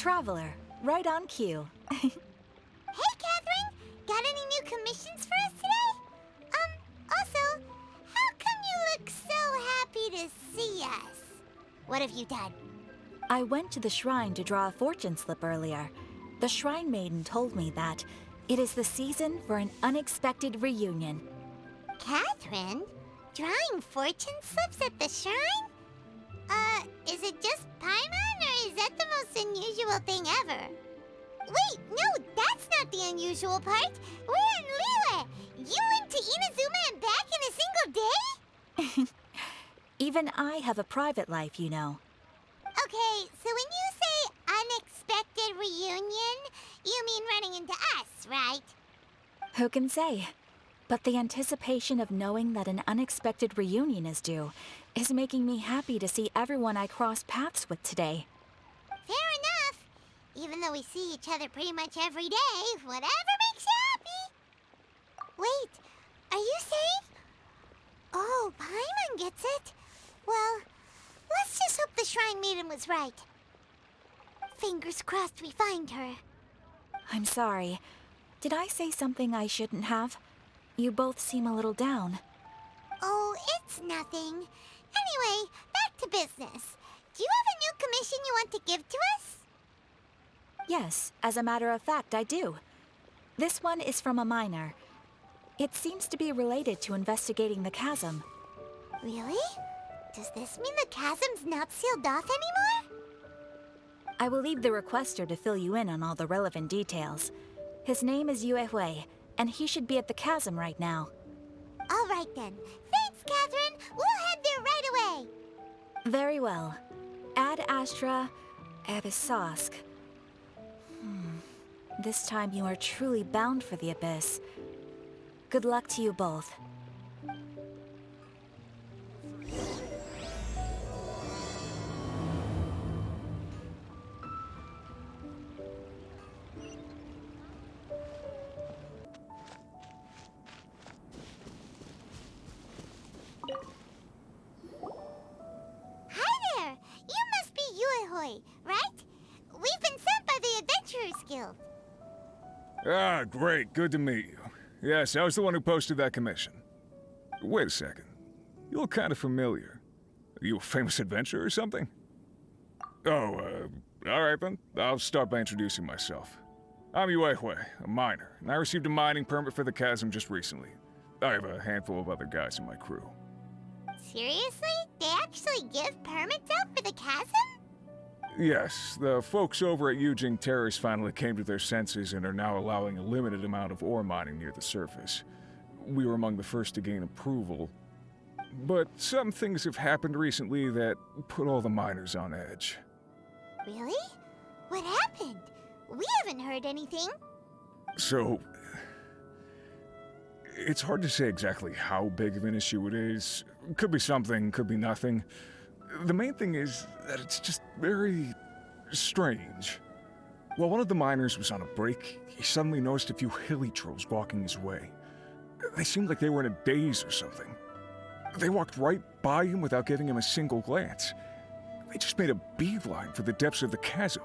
traveler, right on cue. Hey, Catherine! Got any new commissions for us today? Also, how come you look so happy to see us? What have you done? I went to the shrine to draw a fortune slip earlier. The shrine maiden told me that it is the season for an unexpected reunion. Catherine? Drawing fortune slips at the shrine? Is it just Paimon, or is that the most unusual thing ever? Wait, no, that's not the unusual part. We're in Liyue. You went to Inazuma and back in a single day? Even I have a private life, you know. Okay, so when you say unexpected reunion, you mean running into us, right? Who can say? But the anticipation of knowing that an unexpected reunion is due is making me happy to see everyone I crossed paths with today. Fair enough. Even though we see each other pretty much every day, whatever makes you happy. Wait, are you saying? Oh, Paimon gets it. Well, let's just hope the Shrine Maiden was right. Fingers crossed we find her. I'm sorry. Did I say something I shouldn't have? You both seem a little down. Oh, it's nothing. Anyway, back to business. Do you have a new commission you want to give to us? Yes, as a matter of fact, I do. This one is from a miner. It seems to be related to investigating the chasm. Really? Does this mean the chasm's not sealed off anymore? I will leave the requester to fill you in on all the relevant details. His name is Yue Hui, and he should be at the chasm right now. All right then. Thanks, Catherine. We'll head there right away. Very well. Ad Astra Abyssosque. This time you are truly bound for the abyss. Good luck to you both. Hi there. You must be Yue Hui, right? We've been sent by the Adventurers Guild. Ah, great. Good to meet you. Yes, I was the one who posted that commission. Wait a second. You look kind of familiar. Are you a famous adventurer or something? Oh, alright then. I'll start by introducing myself. I'm Yue Hui, a miner, and I received a mining permit for the chasm just recently. I have a handful of other guys in my crew. Seriously? They actually give permits out for the chasm? Yes, the folks over at Yujing Terrace finally came to their senses and are now allowing a limited amount of ore mining near the surface. We were among the first to gain approval, but some things have happened recently that put all the miners on edge. Really? What happened? We haven't heard anything. So, it's hard to say exactly how big of an issue it is. Could be something, could be nothing. The main thing is that it's just very strange. While one of the miners was on a break, he suddenly noticed a few hilly trolls walking his way. They seemed like they were in a daze or something. They walked right by him without giving him a single glance. They just made a beeline for the depths of the chasm.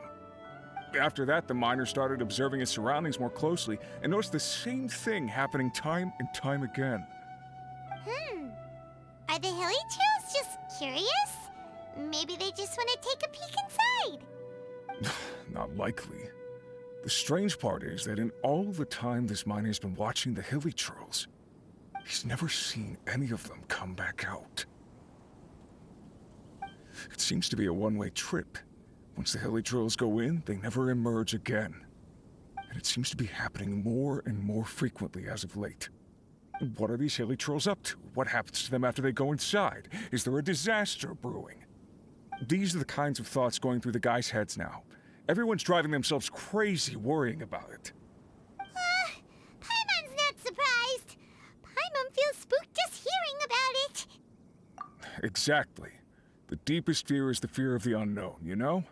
After that, the miner started observing his surroundings more closely and noticed the same thing happening time and time again. Are the hilly trolls just curious? Maybe they just want to take a peek inside. Not likely. The strange part is that in all the time this miner's been watching the hilly trolls, he's never seen any of them come back out. It seems to be a one-way trip. Once the hilly trolls go in, they never emerge again. And it seems to be happening more and more frequently as of late. What are these hilly trolls up to? What happens to them after they go inside? Is there a disaster brewing? These are the kinds of thoughts going through the guys' heads now. Everyone's driving themselves crazy worrying about it. Paimon's not surprised. Paimon feels spooked just hearing about it. Exactly. The deepest fear is the fear of the unknown, you know?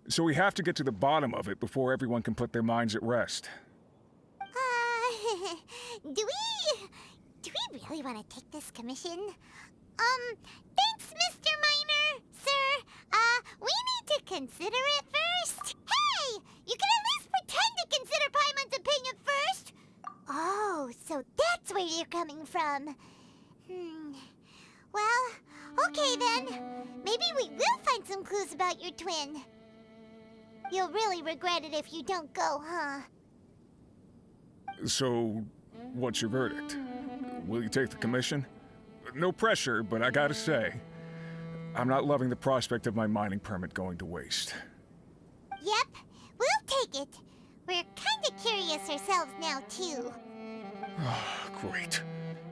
So we have to get to the bottom of it before everyone can put their minds at rest. Do we really want to take this commission? Thanks, Mr. Miner, sir. We need to consider it first. coming from. Well, okay then. Maybe we will find some clues about your twin. You'll really regret it if you don't go, huh? So, what's your verdict? Will you take the commission? No pressure, but I gotta say, I'm not loving the prospect of my mining permit going to waste. Yep, we'll take it. We're kinda curious ourselves now, too. Great.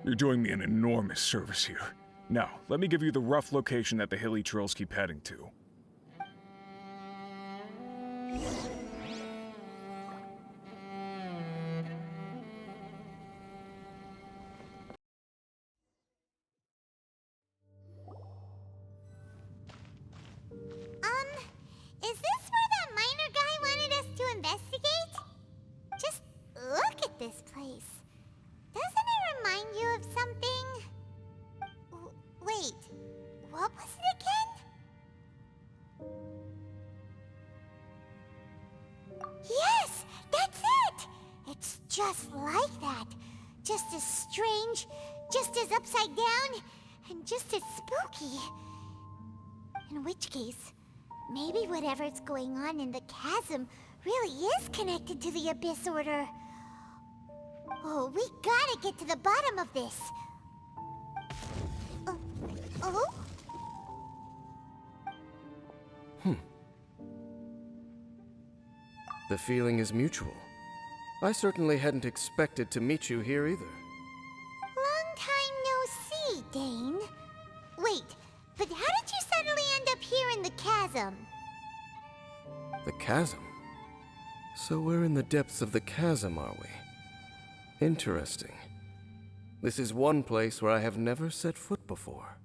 You're doing me an enormous service here. Now, let me give you the rough location that the hilly trails keep heading to. Is this where that miner guy wanted us to investigate? Just look at this place. Doesn't it remind you of something? Wait, what was it again? Yes, that's it! It's just like that. Just as strange, just as upside down, and just as spooky. In which case, maybe whatever's going on in the chasm really is connected to the Abyss Order. Oh, we gotta get to the bottom of this. Oh? The feeling is mutual. I certainly hadn't expected to meet you here either. Long time no see, Dane. Wait, but how did you suddenly end up here in the chasm? The chasm? So we're in the depths of the chasm, are we? Interesting. This is one place where I have never set foot before.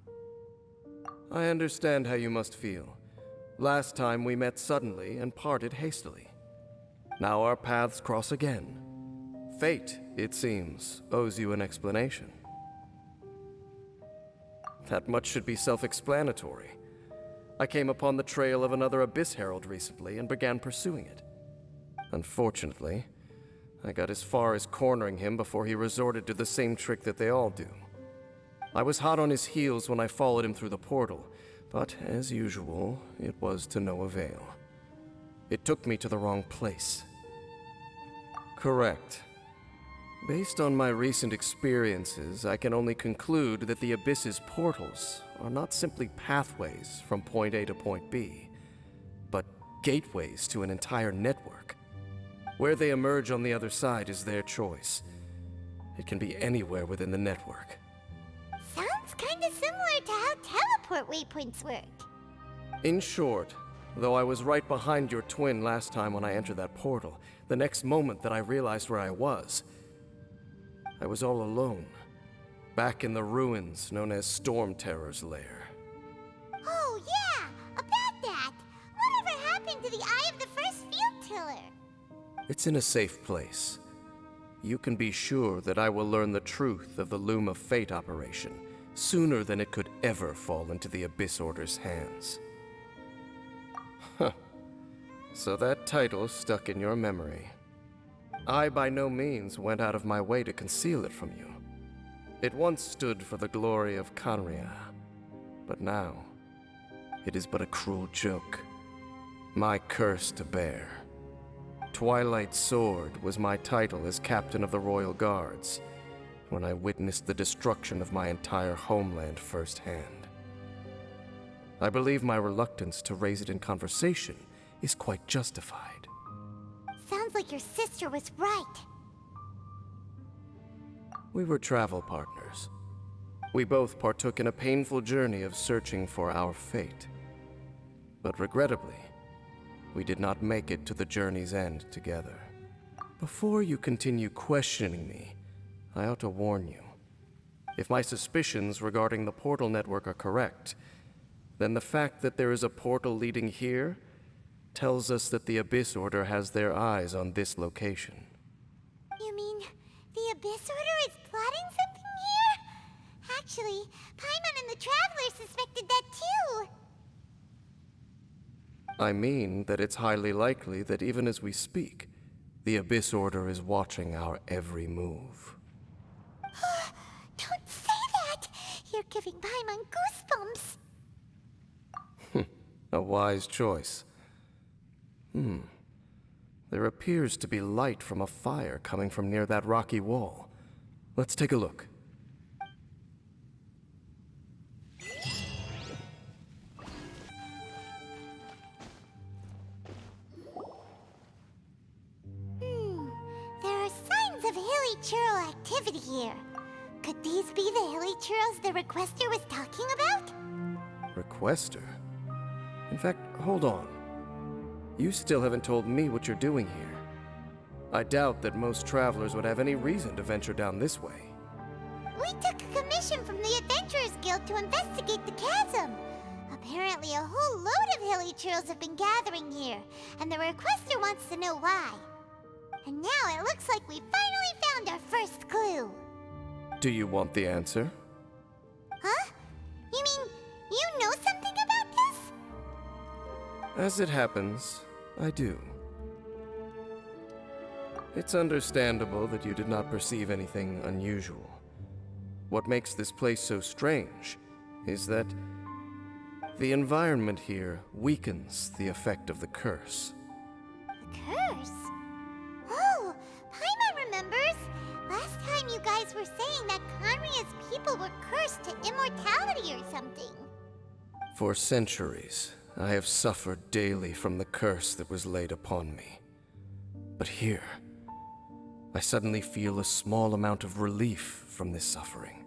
I understand how you must feel. Last time we met suddenly and parted hastily. Now our paths cross again. Fate, it seems, owes you an explanation. That much should be self-explanatory. I came upon the trail of another Abyss Herald recently and began pursuing it. Unfortunately, I got as far as cornering him before he resorted to the same trick that they all do. I was hot on his heels when I followed him through the portal, but as usual, it was to no avail. It took me to the wrong place. Correct. Based on my recent experiences, I can only conclude that the Abyss's portals are not simply pathways from point A to point B, but gateways to an entire network. Where they emerge on the other side is their choice. It can be anywhere within the network. Sounds kinda similar to how teleport waypoints work. In short, though I was right behind your twin last time when I entered that portal, the next moment that I realized where I was all alone, back in the ruins known as Storm Terror's lair. Oh yeah, about that! Whatever happened to the Eye of the First Field Tiller? It's in a safe place. You can be sure that I will learn the truth of the Loom of Fate operation sooner than it could ever fall into the Abyss Order's hands. Huh. So that title stuck in your memory. I by no means went out of my way to conceal it from you. It once stood for the glory of Kanria, but now it is but a cruel joke. My curse to bear. Twilight Sword was my title as captain of the Royal Guards when I witnessed the destruction of my entire homeland firsthand. I believe my reluctance to raise it in conversation is quite justified. Sounds like your sister was right. We were travel partners. We both partook in a painful journey of searching for our fate. But regrettably, we did not make it to the journey's end together. Before you continue questioning me, I ought to warn you. If my suspicions regarding the portal network are correct, then the fact that there is a portal leading here tells us that the Abyss Order has their eyes on this location. You mean the Abyss Order is plotting something here? Actually, Paimon and the Traveler suspected that too. I mean that it's highly likely that even as we speak, the Abyss Order is watching our every move. giving Paimon goosebumps. A wise choice. There appears to be light from a fire coming from near that rocky wall. Let's take a look. There are signs of hilly churl activity here. Could these be the hilly churls the Requester was talking about? Requester? In fact, hold on. You still haven't told me what you're doing here. I doubt that most travelers would have any reason to venture down this way. We took a commission from the Adventurers Guild to investigate the chasm. Apparently a whole load of hilly churls have been gathering here, and the Requester wants to know why. And now it looks like we finally found our first clue. Do you want the answer? Huh? You mean you know something about this? As it happens, I do. It's understandable that you did not perceive anything unusual. What makes this place so strange is that the environment here weakens the effect of the curse. The curse? Oh, Paimon remembers. Last time you guys were saying that Conria's people were cursed to immortality or something. For centuries, I have suffered daily from the curse that was laid upon me. But here, I suddenly feel a small amount of relief from this suffering.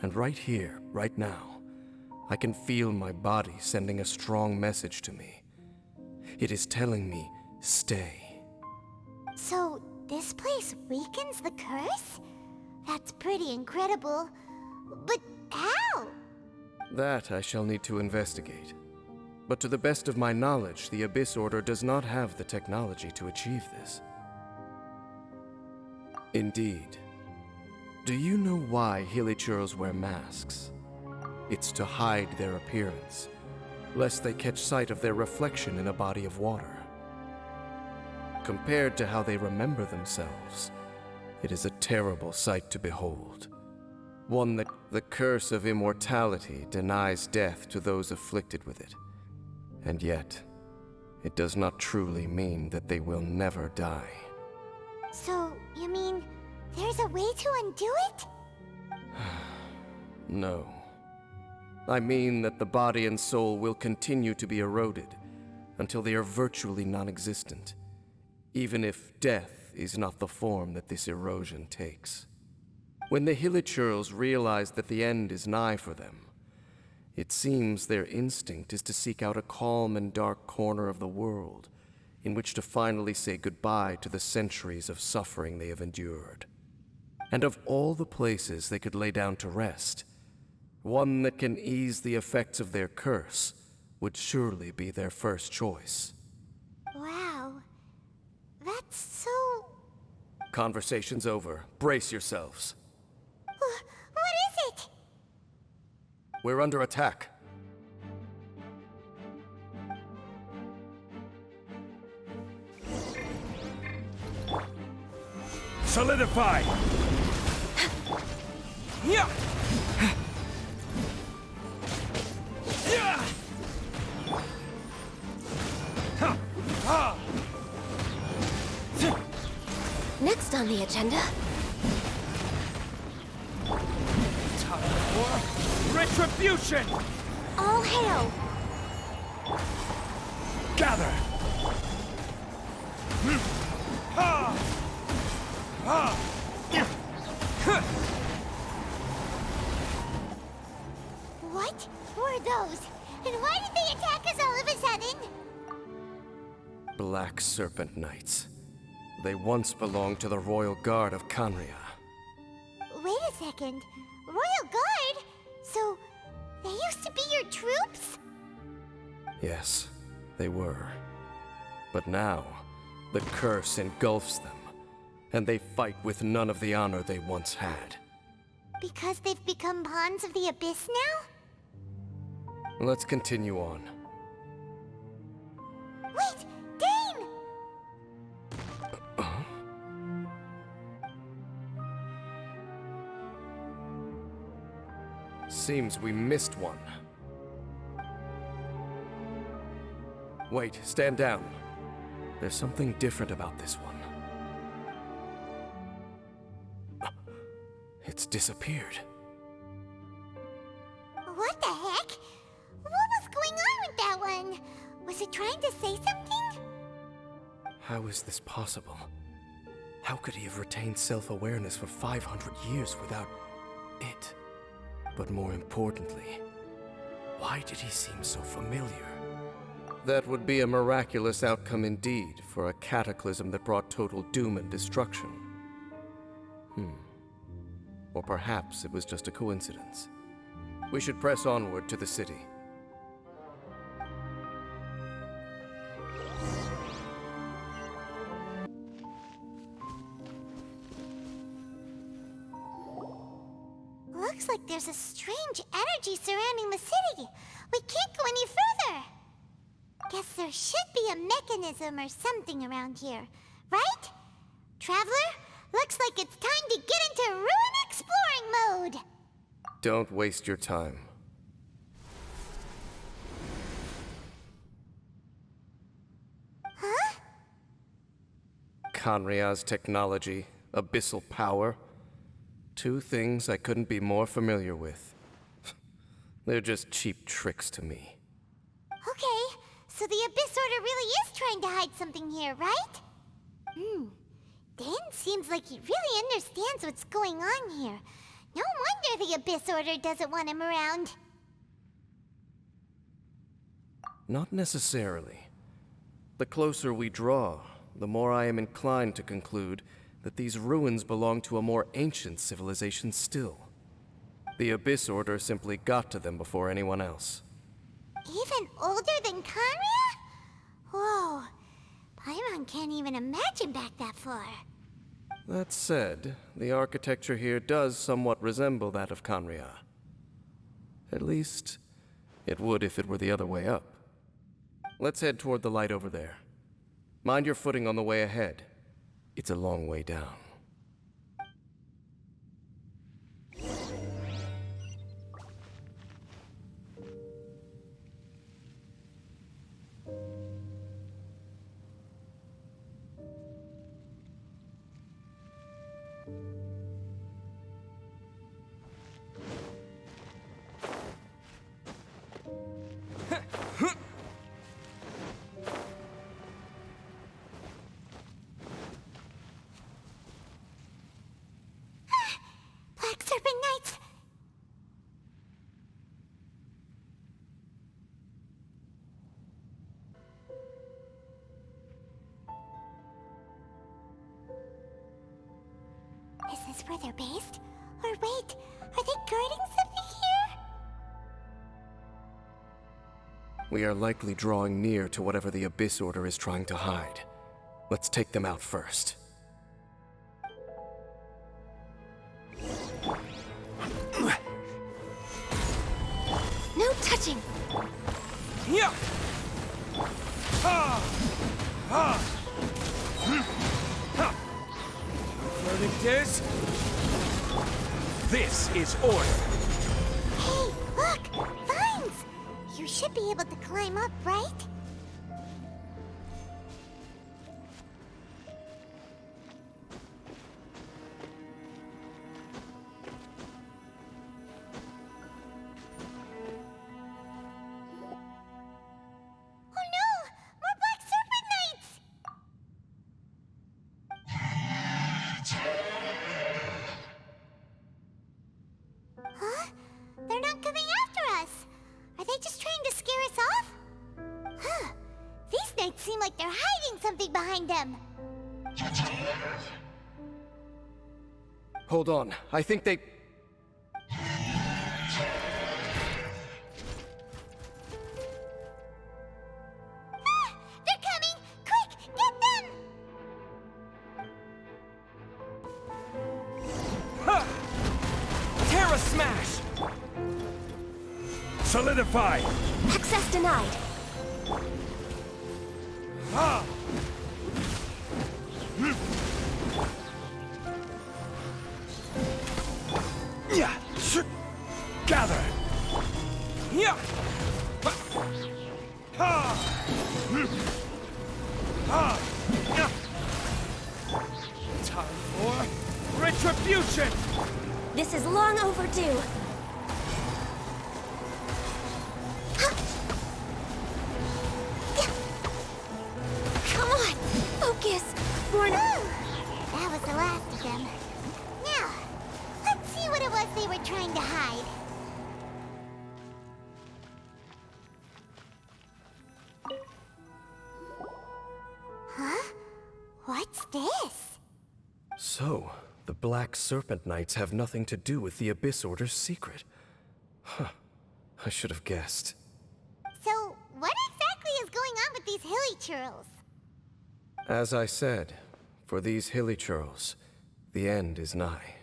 And right here, right now, I can feel my body sending a strong message to me. It is telling me, stay. So, this place weakens the curse? That's pretty incredible. But how? That I shall need to investigate. But to the best of my knowledge, the Abyss Order does not have the technology to achieve this. Indeed. Do you know why Hilichurls wear masks? It's to hide their appearance, lest they catch sight of their reflection in a body of water. Compared to how they remember themselves, it is a terrible sight to behold. One that the curse of immortality denies death to those afflicted with it. And yet, it does not truly mean that they will never die. So, you mean there's a way to undo it? No. I mean that the body and soul will continue to be eroded until they are virtually non-existent, even if death is not the form that this erosion takes. When the Hilichurls realize that the end is nigh for them, it seems their instinct is to seek out a calm and dark corner of the world in which to finally say goodbye to the centuries of suffering they have endured. And of all the places they could lay down to rest, one that can ease the effects of their curse would surely be their first choice. Wow. That's so... Conversation's over. Brace yourselves. What is it? We're under attack. Solidify! Yeah! Yeah! Next on the agenda. Time for retribution! All hail! Gather! What were those? And why did they attack us all of a sudden? Black Serpent Knights. They once belonged to the Royal Guard of Canria. Wait a second. Royal Guard? So, they used to be your troops? Yes, they were. But now, the curse engulfs them, and they fight with none of the honor they once had. Because they've become pawns of the Abyss now? Let's continue on. Wait! Dane! Seems we missed one. Wait, stand down. There's something different about this one. It's disappeared. What the heck? What was going on with that one? Was it trying to say something? How is this possible? How could he have retained self-awareness for 500 years without it? But more importantly, why did he seem so familiar? That would be a miraculous outcome indeed for a cataclysm that brought total doom and destruction. Or perhaps it was just a coincidence. We should press onward to the city. Looks like there's a strange energy surrounding the city. We can't go any further. Guess there should be a mechanism or something around here, right? Traveler, looks like it's time to get into ruin exploring mode. Don't waste your time. Huh? Kanria's technology, abyssal power. Two things I couldn't be more familiar with. They're just cheap tricks to me. Okay, so the Abyss Order really is trying to hide something here, right? Dan seems like he really understands what's going on here. No wonder the Abyss Order doesn't want him around. Not necessarily. The closer we draw, the more I am inclined to conclude that these ruins belong to a more ancient civilization still. The Abyss Order simply got to them before anyone else. Even older than Kanria? Whoa, Paimon can't even imagine back that far. That said, the architecture here does somewhat resemble that of Kanria. At least, it would if it were the other way up. Let's head toward the light over there. Mind your footing on the way ahead. It's a long way down. Black Serpent Knights! Is this where they're based? Or wait, are they guarding something here? We are likely drawing near to whatever the Abyss Order is trying to hide. Let's take them out first. No touching! Yeah. Verdict is, this is order. Hey, look! Vines! You should be able to climb up, right? Oh no! More Black Serpent Knights! Huh? They're not coming after us! Are they just trying to scare us off? Huh. These knights seem like they're hiding something behind them. Hold on, I think they... Ah! They're coming! Quick, get them! Terra Smash! Solidify! Access denied. Yeah! Gather! Yeah. Ha. Ha. Yeah. Time for retribution. This is long overdue. Come on, focus. That was the last of them. Now, let's see what it was they were trying to hide. Huh? What's this? So, the Black Serpent Knights have nothing to do with the Abyss Order's secret. Huh. I should have guessed. So, what exactly is going on with these hilly churls? As I said, for these hilly churls, the end is nigh.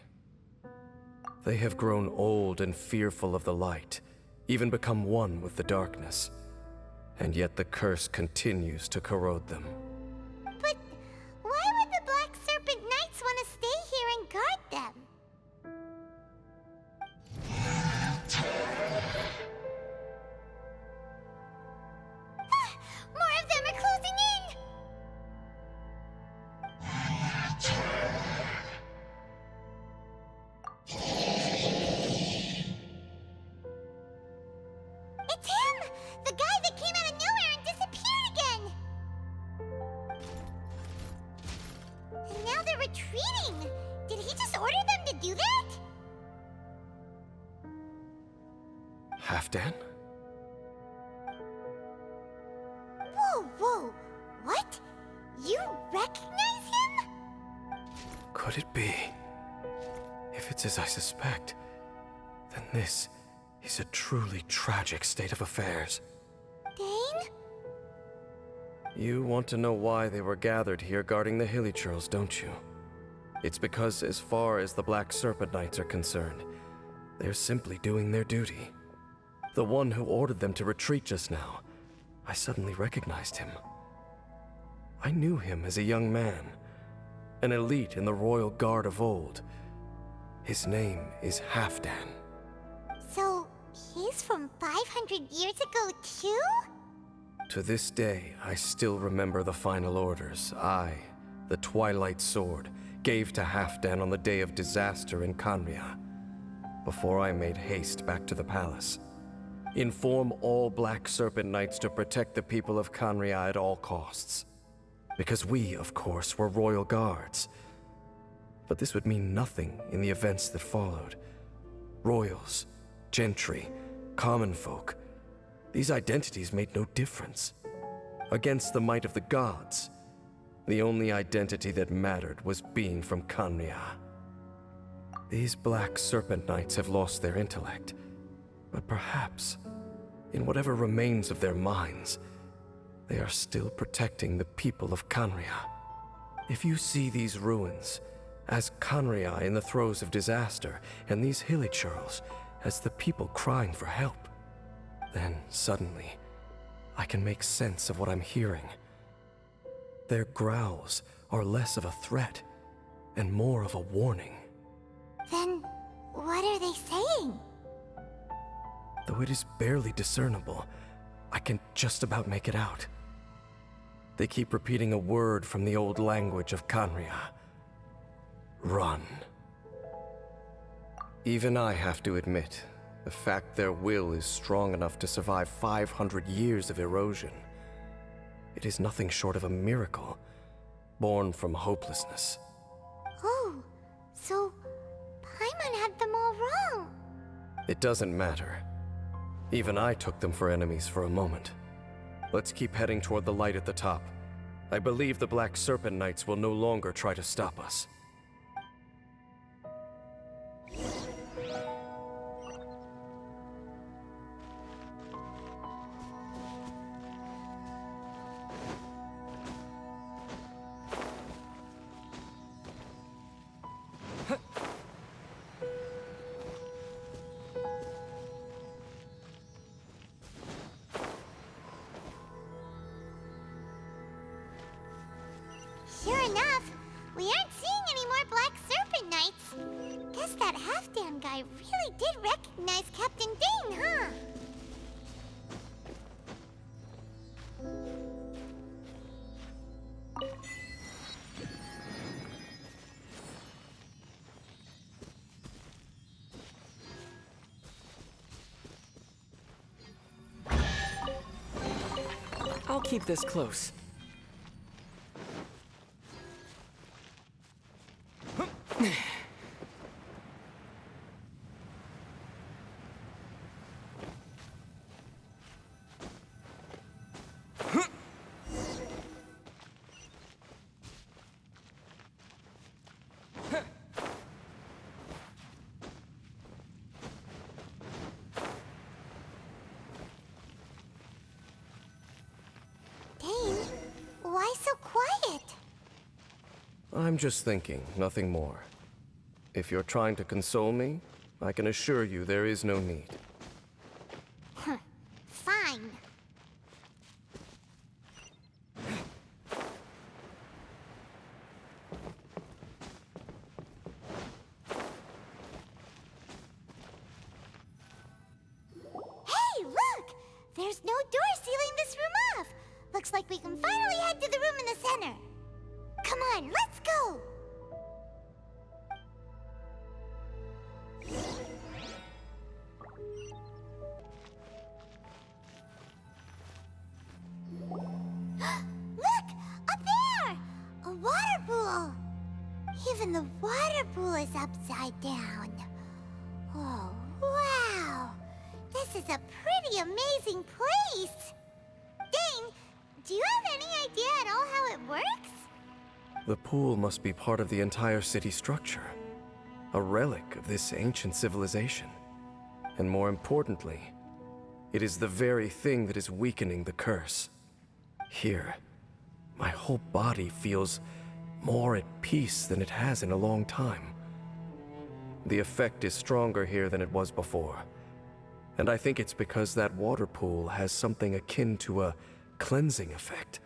They have grown old and fearful of the light, even become one with the darkness. And yet the curse continues to corrode them. But why would the Black Serpent Knights want to stay here and guard them? More of them are closing in! It's him! The guy that came out of nowhere and disappeared again! And now they're retreating! Did he just order them to do that? Halfdan? Whoa, whoa! What? You recognize him? Could it be? If it's as I suspect, then this is a truly tragic state of affairs. Dane? You want to know why they were gathered here guarding the hilly churls, don't you? It's because as far as the Black Serpent Knights are concerned, they're simply doing their duty. The one who ordered them to retreat just now, I suddenly recognized him. I knew him as a young man, an elite in the royal guard of old. His name is Halfdan. So, he's from 500 years ago, too? To this day, I still remember the final orders I, the Twilight Sword, gave to Halfdan on the day of disaster in Kanria, before I made haste back to the palace. Inform all Black Serpent Knights to protect the people of Kanria at all costs. Because we, of course, were royal guards. But this would mean nothing in the events that followed. Royals, gentry, common folk, these identities made no difference. Against the might of the gods, the only identity that mattered was being from Kanria. These Black Serpent Knights have lost their intellect, but perhaps, in whatever remains of their minds, they are still protecting the people of Kanria. If you see these ruins as Kanria in the throes of disaster, and these hilly churls as the people crying for help, then suddenly I can make sense of what I'm hearing. Their growls are less of a threat and more of a warning. Then, what are they saying? Though it is barely discernible, I can just about make it out. They keep repeating a word from the old language of Kanria. Run. Even I have to admit, the fact their will is strong enough to survive 500 years of erosion, it is nothing short of a miracle, born from hopelessness. Oh, so Paimon had them all wrong. It doesn't matter. Even I took them for enemies for a moment. Let's keep heading toward the light at the top. I believe the Black Serpent Knights will no longer try to stop us. Sure enough, we aren't seeing any more Black Serpent Knights. Guess that Halfdan guy really did recognize Captain Dane, huh? I'll keep this close. Dane, why so quiet? I'm just thinking, nothing more. If you're trying to console me, I can assure you there is no need. Fine. Hey, look! There's no door sealing this room off. Looks like we can finally head to the room in the center. Come on, let's go! Look! Up there! A water pool! Even the water pool is upside down. Oh, wow! This is a pretty amazing place! Dane, do you have any idea at all how it works? The pool must be part of the entire city structure. A relic of this ancient civilization. And more importantly, it is the very thing that is weakening the curse. Here, my whole body feels more at peace than it has in a long time. The effect is stronger here than it was before. And I think it's because that water pool has something akin to a cleansing effect.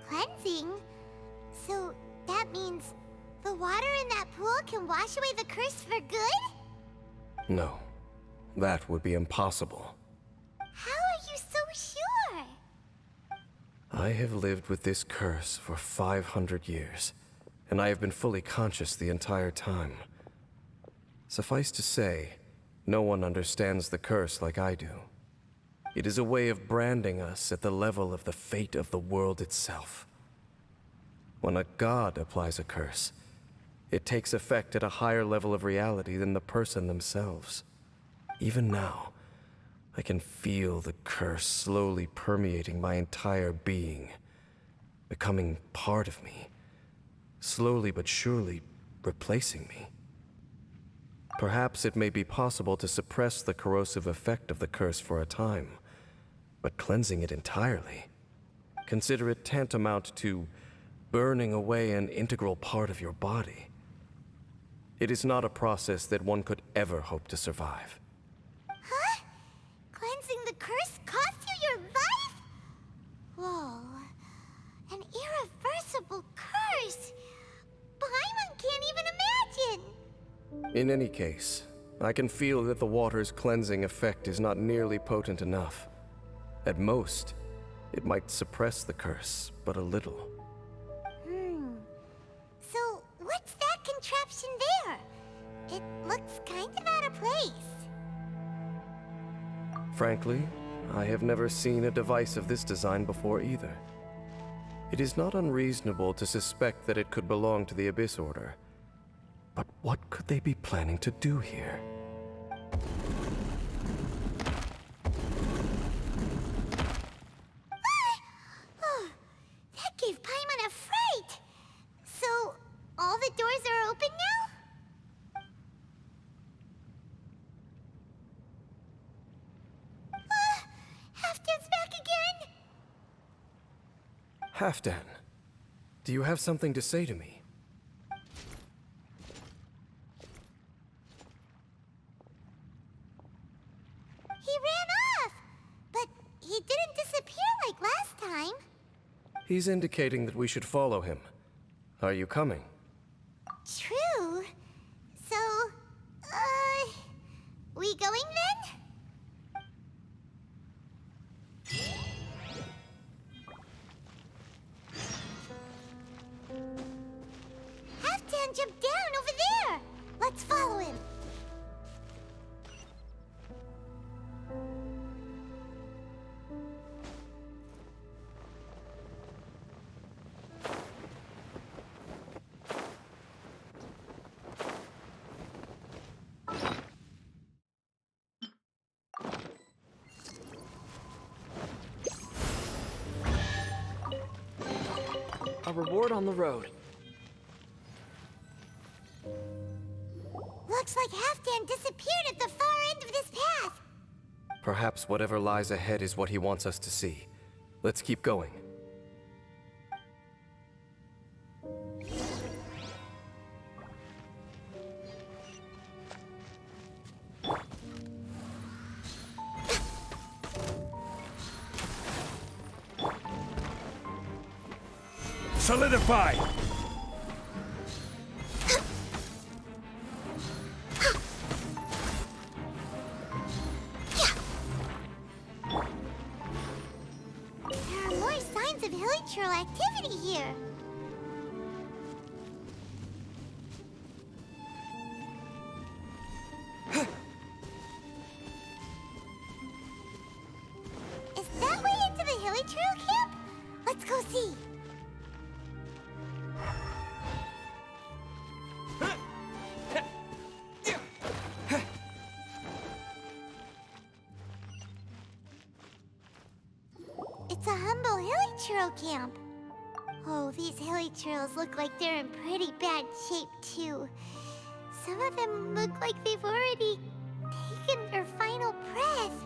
Cleansing? So that means the water in that pool can wash away the curse for good? No, that would be impossible. How are you so sure? I have lived with this curse for 500 years, and I have been fully conscious the entire time. Suffice to say, no one understands the curse like I do. It is a way of branding us at the level of the fate of the world itself. When a god applies a curse, it takes effect at a higher level of reality than the person themselves. Even now, I can feel the curse slowly permeating my entire being, becoming part of me, slowly but surely replacing me. Perhaps it may be possible to suppress the corrosive effect of the curse for a time, but cleansing it entirely, consider it tantamount to burning away an integral part of your body. It is not a process that one could ever hope to survive. Huh? Cleansing the curse cost you your life? Whoa. An irreversible curse. Paimon can't even imagine. In any case, I can feel that the water's cleansing effect is not nearly potent enough. At most, it might suppress the curse, but a little. So, what's that contraption there? It looks kind of out of place. Frankly, I have never seen a device of this design before either. It is not unreasonable to suspect that it could belong to the Abyss Order. But what could they be planning to do here? Oh, that gave Paimon a fright. So, all the doors are open now? Halfdan's back again! Halfdan, do you have something to say to me? He ran off! But he didn't disappear like last time. He's indicating that we should follow him. Are you coming? True. So, we going then? Halfdan jumped down over there! Let's follow him. A reward on the road. Looks like Halfdan disappeared at the far end of this path. Perhaps whatever lies ahead is what he wants us to see. Let's keep going. Solidify! There are more signs of hilichurl activity here. Is that way into the hilichurl camp? Let's go see. It's a humble hilichurl camp. Oh, these hilichurls look like they're in pretty bad shape, too. Some of them look like they've already taken their final breath.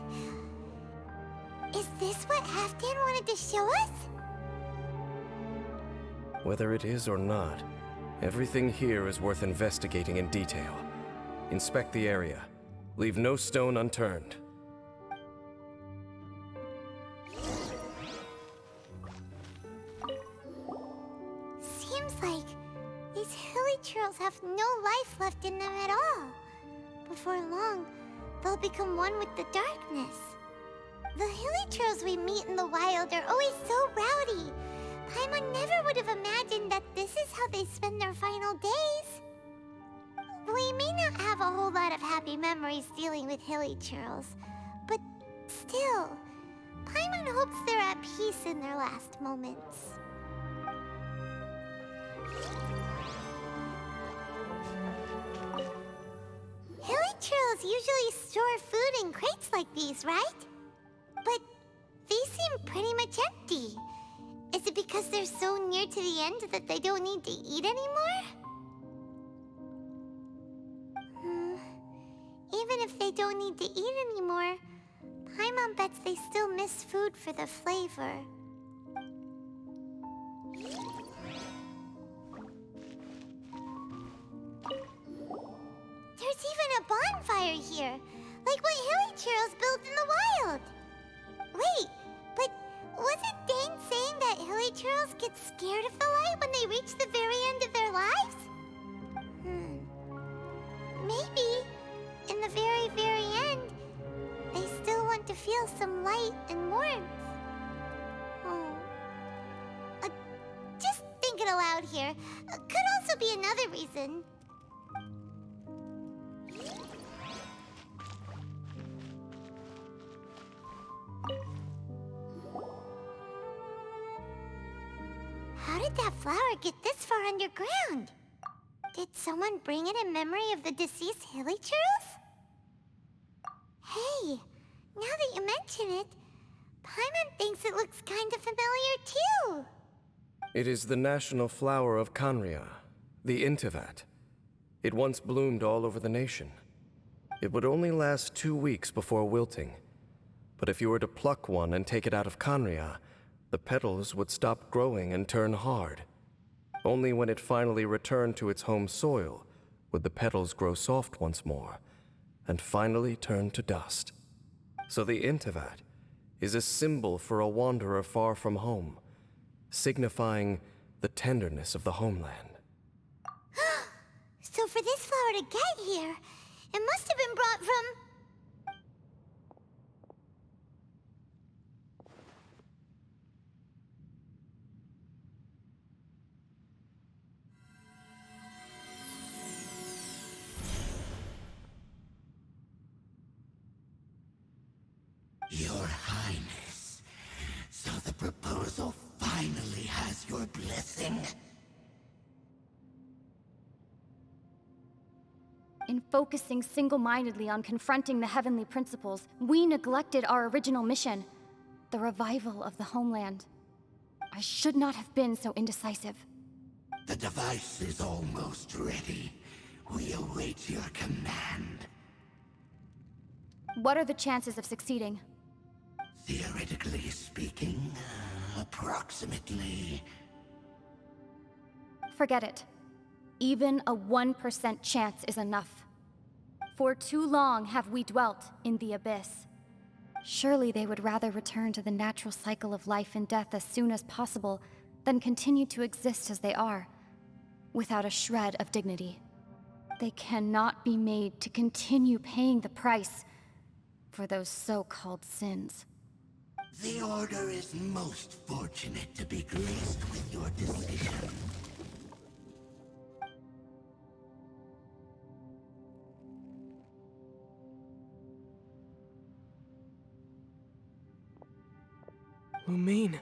Is this what Halfdan wanted to show us? Whether it is or not, everything here is worth investigating in detail. Inspect the area. Leave no stone unturned. Seems like these hilichurls have no life left in them at all. Before long, they'll become one with the darkness. The hilichurls we meet in the wild are always so rowdy. Paimon never would have imagined that this is how they spend their final days. We may not have a whole lot of happy memories dealing with hilichurls, but still, Paimon hopes they're at peace in their last moments. Hilichurls usually store food in crates like these, right? But these seem pretty much empty. Is it because they're so near to the end that they don't need to eat anymore? Even if they don't need to eat anymore, Paimon bets they still miss food for the flavor. There's even a bonfire here, like what hilichurls built in the wild. Wait, but wasn't Dane saying that hilichurls get scared of the light when they reach the very end of their lives? Maybe, in the very, very end, they still want to feel some light and warmth. Oh. Just thinking aloud here. Could also be another reason. How did that flower get this far underground? Did someone bring it in memory of the deceased hilichurls? Hey, now that you mention it, Paimon thinks it looks kind of familiar too. It is the national flower of Kanria, the Intivat. It once bloomed all over the nation. It would only last 2 weeks before wilting. But if you were to pluck one and take it out of Kanria, the petals would stop growing and turn hard. Only when it finally returned to its home soil would the petals grow soft once more, and finally turn to dust. So the Intivat is a symbol for a wanderer far from home, signifying the tenderness of the homeland. So for this flower to get here, it must have been brought from... Your Highness, so the proposal finally has your blessing? In focusing single-mindedly on confronting the heavenly principles, we neglected our original mission, the revival of the homeland. I should not have been so indecisive. The device is almost ready. We await your command. What are the chances of succeeding? Theoretically speaking, approximately. Forget it. Even a 1% chance is enough. For too long have we dwelt in the abyss. Surely they would rather return to the natural cycle of life and death as soon as possible than continue to exist as they are, without a shred of dignity. They cannot be made to continue paying the price for those so-called sins. The Order is most fortunate to be graced with your decision. Lumine.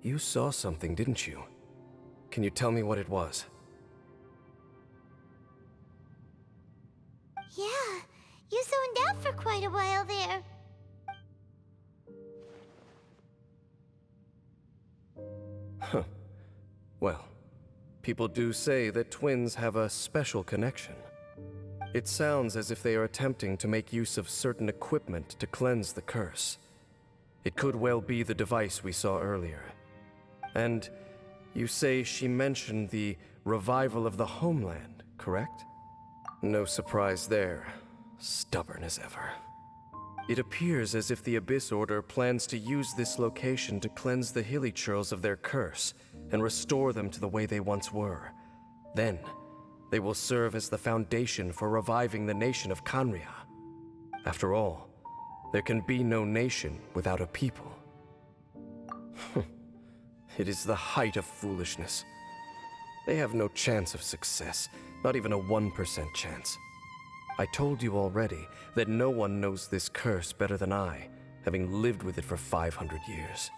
You saw something, didn't you? Can you tell me what it was? Yeah, you zoned out for quite a while there. Huh. Well, people do say that twins have a special connection. It sounds as if they are attempting to make use of certain equipment to cleanse the curse. It could well be the device we saw earlier. And you say she mentioned the revival of the homeland, correct? No surprise there. Stubborn as ever. It appears as if the Abyss Order plans to use this location to cleanse the Hilichurls of their curse and restore them to the way they once were. Then, they will serve as the foundation for reviving the nation of Khaenri'ah. After all, there can be no nation without a people. It is the height of foolishness. They have no chance of success, not even a 1% chance. I told you already that no one knows this curse better than I, having lived with it for 500 years.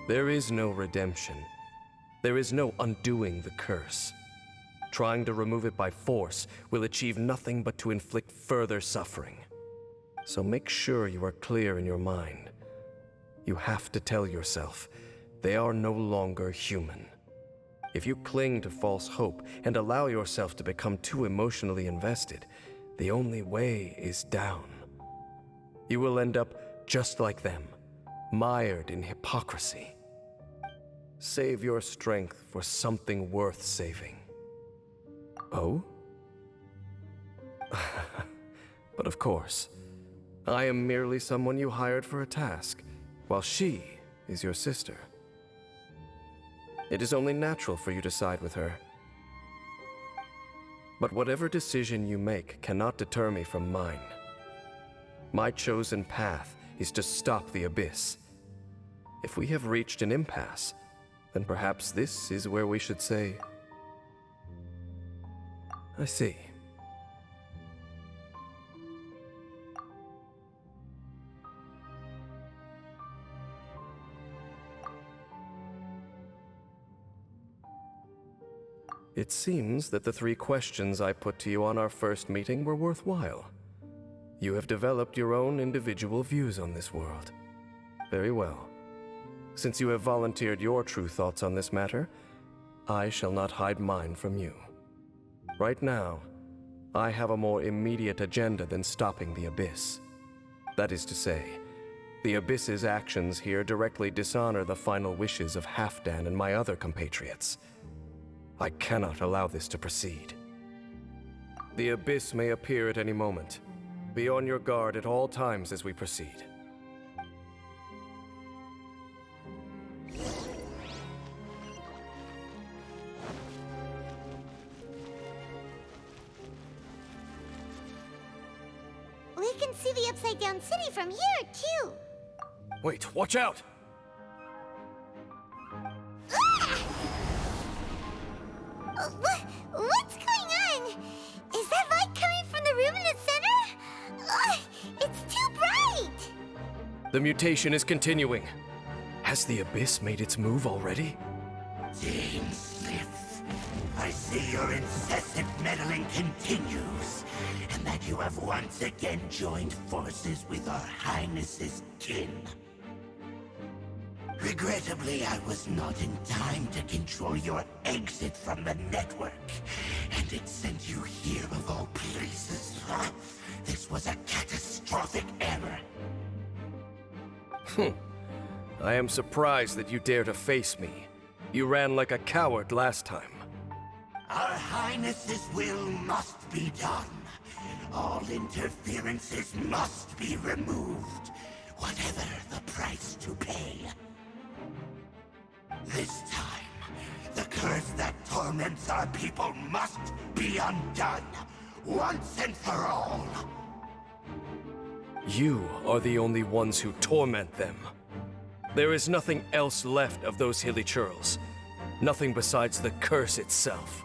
There is no redemption. There is no undoing the curse. Trying to remove it by force will achieve nothing but to inflict further suffering. So make sure you are clear in your mind. You have to tell yourself, they are no longer human. If you cling to false hope and allow yourself to become too emotionally invested, the only way is down. You will end up just like them, mired in hypocrisy. Save your strength for something worth saving. Oh? But of course, I am merely someone you hired for a task, while she is your sister. It is only natural for you to side with her. But whatever decision you make cannot deter me from mine. My chosen path is to stop the Abyss. If we have reached an impasse, then perhaps this is where we should say, I see. It seems that the 3 questions I put to you on our first meeting were worthwhile. You have developed your own individual views on this world. Very well. Since you have volunteered your true thoughts on this matter, I shall not hide mine from you. Right now, I have a more immediate agenda than stopping the Abyss. That is to say, the Abyss's actions here directly dishonor the final wishes of Halfdan and my other compatriots. I cannot allow this to proceed. The Abyss may appear at any moment. Be on your guard at all times as we proceed. We can see the Upside Down City from here, too. Wait, watch out! What's going on? Is that light coming from the room in the center? It's too bright! The mutation is continuing. Has the Abyss made its move already? Jane Smith, I see your incessant meddling continues, and that you have once again joined forces with our Highness's kin. Regrettably, I was not in time to control your exit from the network, and it sent you here of all places. This was a catastrophic error. I am surprised that you dare to face me. You ran like a coward last time. Our Highness's will must be done. All interferences must be removed, whatever the price to pay. This time, the curse that torments our people must be undone, once and for all. You are the only ones who torment them. There is nothing else left of those hilly churls. Nothing besides the curse itself.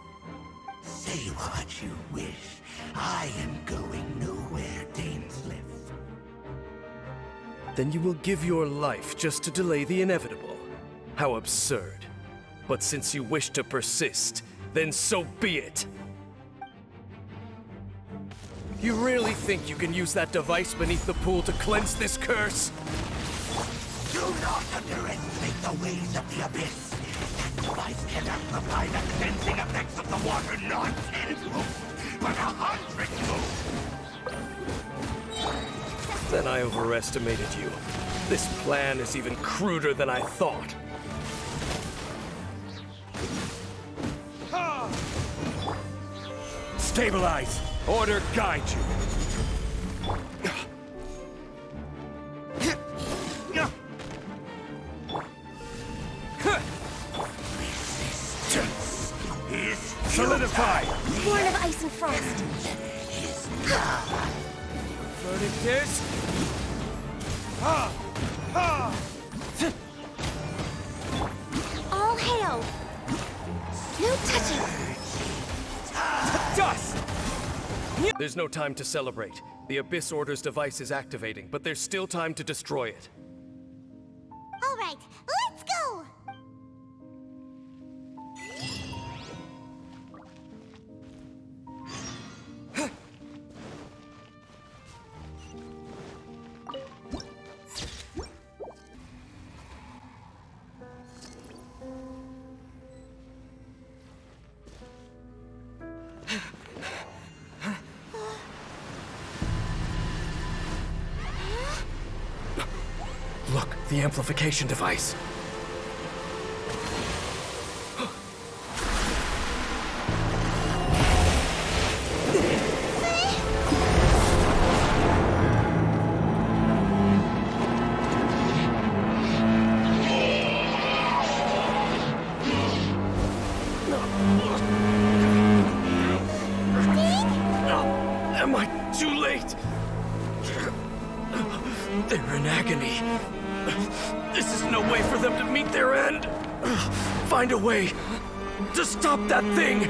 Say what you wish. I am going nowhere, Dainsliff. Then you will give your life just to delay the inevitable. How absurd. But since you wish to persist, then so be it. You really think you can use that device beneath the pool to cleanse this curse? Do not underestimate the ways of the Abyss. That device can amplify the cleansing effects of the water not 10 but 100 fold. Then I overestimated you. This plan is even cruder than I thought. Stabilize! Order guide you! Resistance is Solidify! Born of ice and frost. Verdict is... All hail. No touching. Dust! There's no time to celebrate. The Abyss Order's device is activating, but there's still time to destroy it. All right, let's go. Look, the amplification device. Am I too late? They're in agony. This is no way for them to meet their end. Find a way to stop that thing.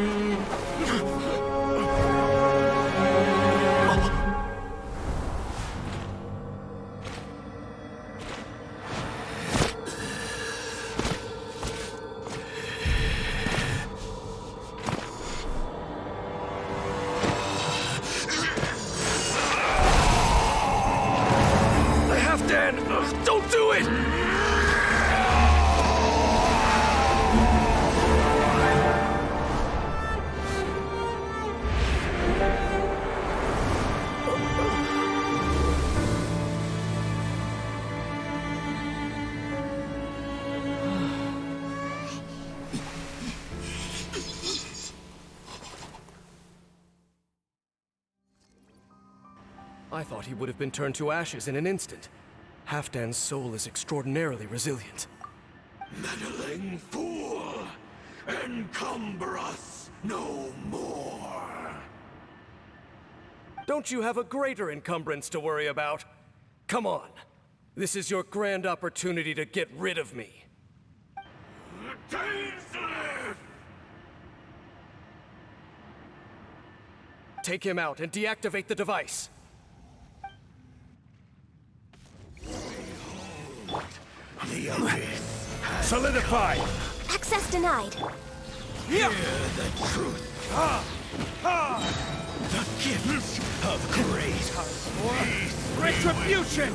Halfdan, don't do it! I thought he would have been turned to ashes in an instant. Halfdan's soul is extraordinarily resilient. Meddling fool! Encumber us no more! Don't you have a greater encumbrance to worry about? Come on. This is your grand opportunity to get rid of me. Dainsliff! Take him out and deactivate the device. The Abyss has Solidify! Access denied. Hear the truth. The gifts of grace. retribution!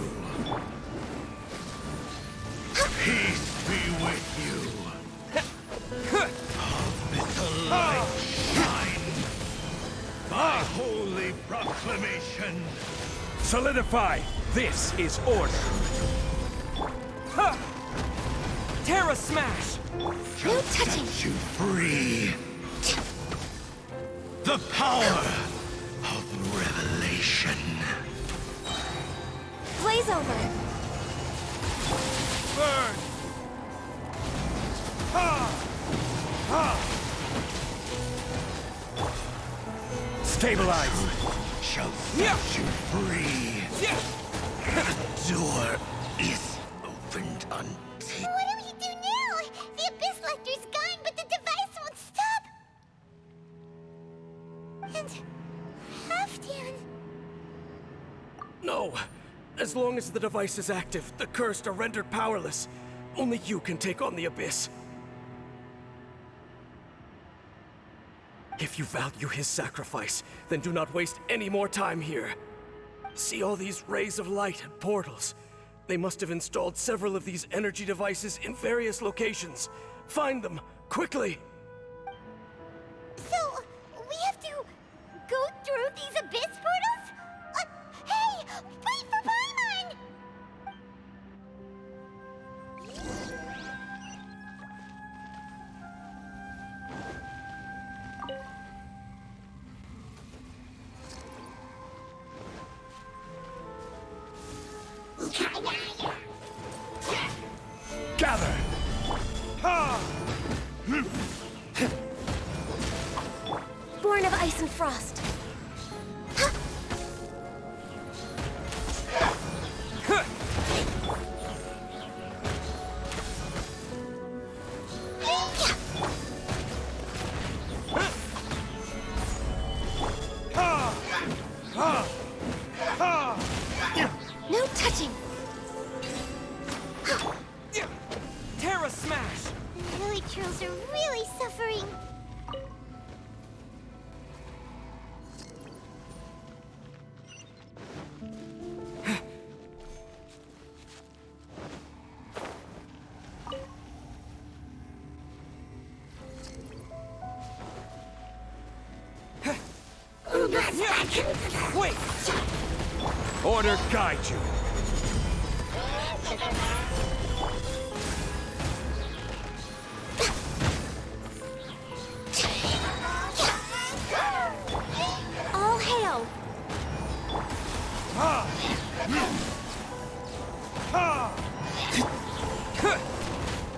Peace be with you. Let the light shine. By holy proclamation. Solidify! This is order! Ha! Terra Smash! Shall set you free. The power of revelation. Blaze over. Burn! Ha! Ha! Stabilize! Shall set you free. Yeah! The door is opened until... What do we do now? The Abyss Lecter's gone, but the device won't stop. And Halfdan. No! As long as the device is active, the cursed are rendered powerless. Only you can take on the Abyss. If you value his sacrifice, then do not waste any more time here. See all these rays of light and portals? They must have installed several of these energy devices in various locations. Find them, quickly! So, we have to go through these Abyss portals? Hey! Wait for Paimon! Gather! Ha! Born of ice and frost. Ha! Ha! Ha! No touching. Terra Smash! The Hilly Trolls are really suffering. Wait! Order guide you! All hail. Ha! Ha!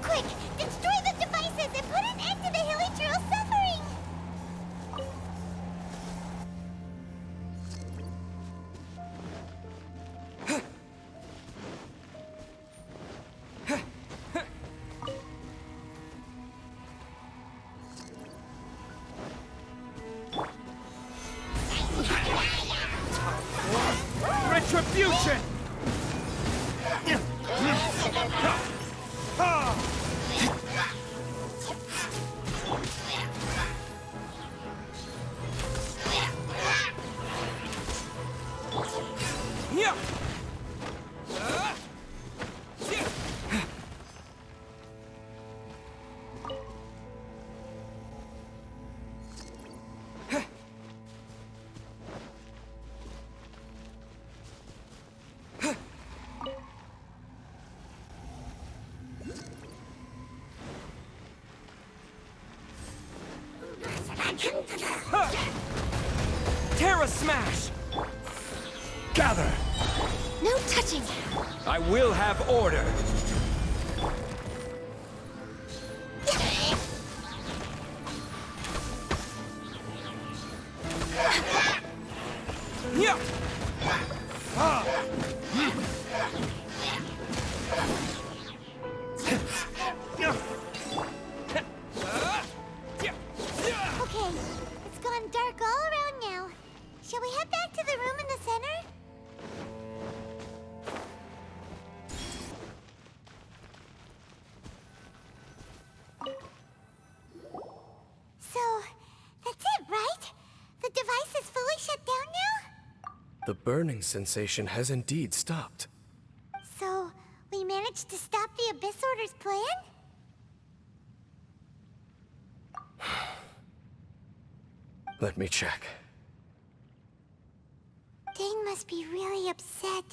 Quick, destroy the devices and put an end to the Hilly Trolls' suffering. Retribution! Ha! Yeah! Terra Smash! Gather! No touching. I will have order! Yeah! Ah! Okay, it's gone dark all around now. Shall we head back to the room in the center? The burning sensation has indeed stopped. So, we managed to stop the Abyss Order's plan? Let me check. Dane must be really upset.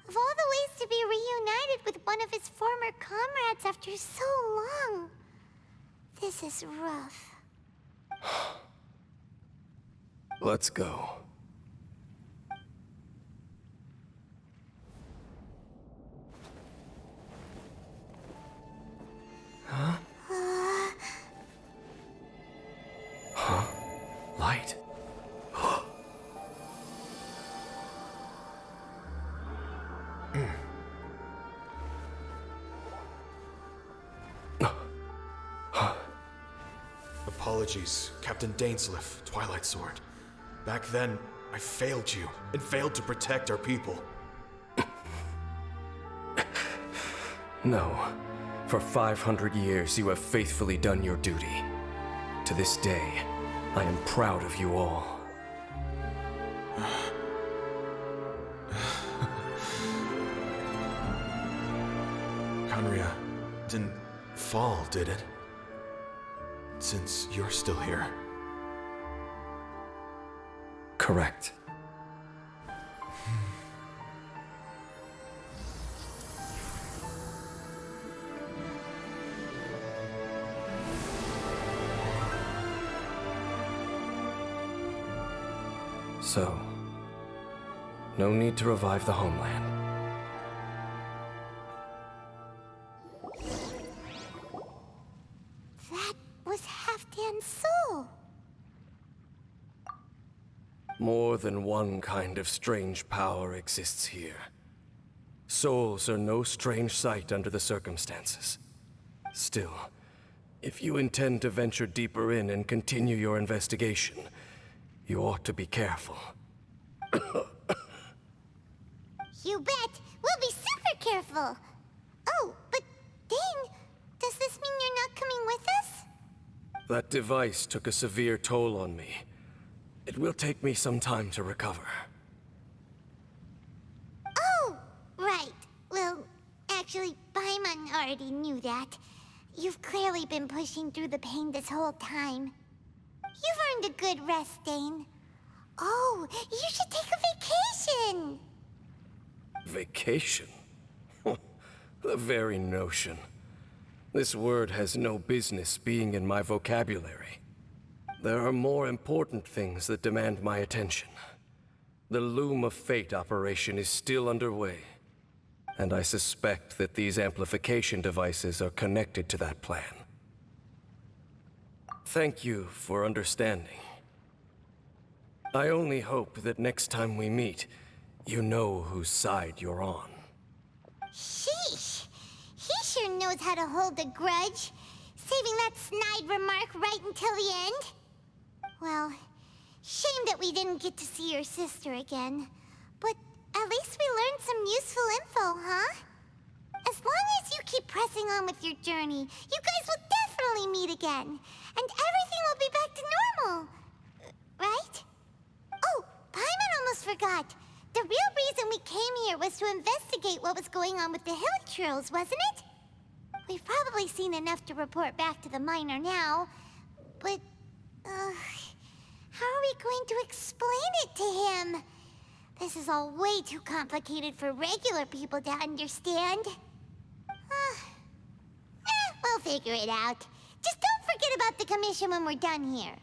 Of all the ways to be reunited with one of his former comrades after so long, this is rough. Let's go. Huh? Huh? Light? Apologies, Captain Dainsleif, Twilight Sword. Back then, I failed you, and failed to protect our people. No. For 500 years, you have faithfully done your duty. To this day, I am proud of you all. Conria didn't fall, did it? Since you're still here. Correct. So, no need to revive the homeland. That was Halfdan's soul. More than one kind of strange power exists here. Souls are no strange sight under the circumstances. Still, if you intend to venture deeper in and continue your investigation, you ought to be careful. You bet! We'll be super careful! Oh, but Dane, does this mean you're not coming with us? That device took a severe toll on me. It will take me some time to recover. Oh, right. Well, actually, Paimon already knew that. You've clearly been pushing through the pain this whole time. You've earned a good rest, Dane. Oh, you should take a vacation! Vacation? The very notion. This word has no business being in my vocabulary. There are more important things that demand my attention. The Loom of Fate operation is still underway, and I suspect that these amplification devices are connected to that plan. Thank you for understanding. I only hope that next time we meet, you know whose side you're on. Sheesh! He sure knows how to hold a grudge, saving that snide remark right until the end. Well, shame that we didn't get to see your sister again. But at least we learned some useful info, huh? As long as you keep pressing on with your journey, you guys will definitely meet again. And everything will be back to normal. Right? Oh, Paimon almost forgot. The real reason we came here was to investigate what was going on with the Hilichurls, wasn't it? We've probably seen enough to report back to the miner now. But, how are we going to explain it to him? This is all way too complicated for regular people to understand. We'll figure it out. Just don't forget about the commission when we're done here.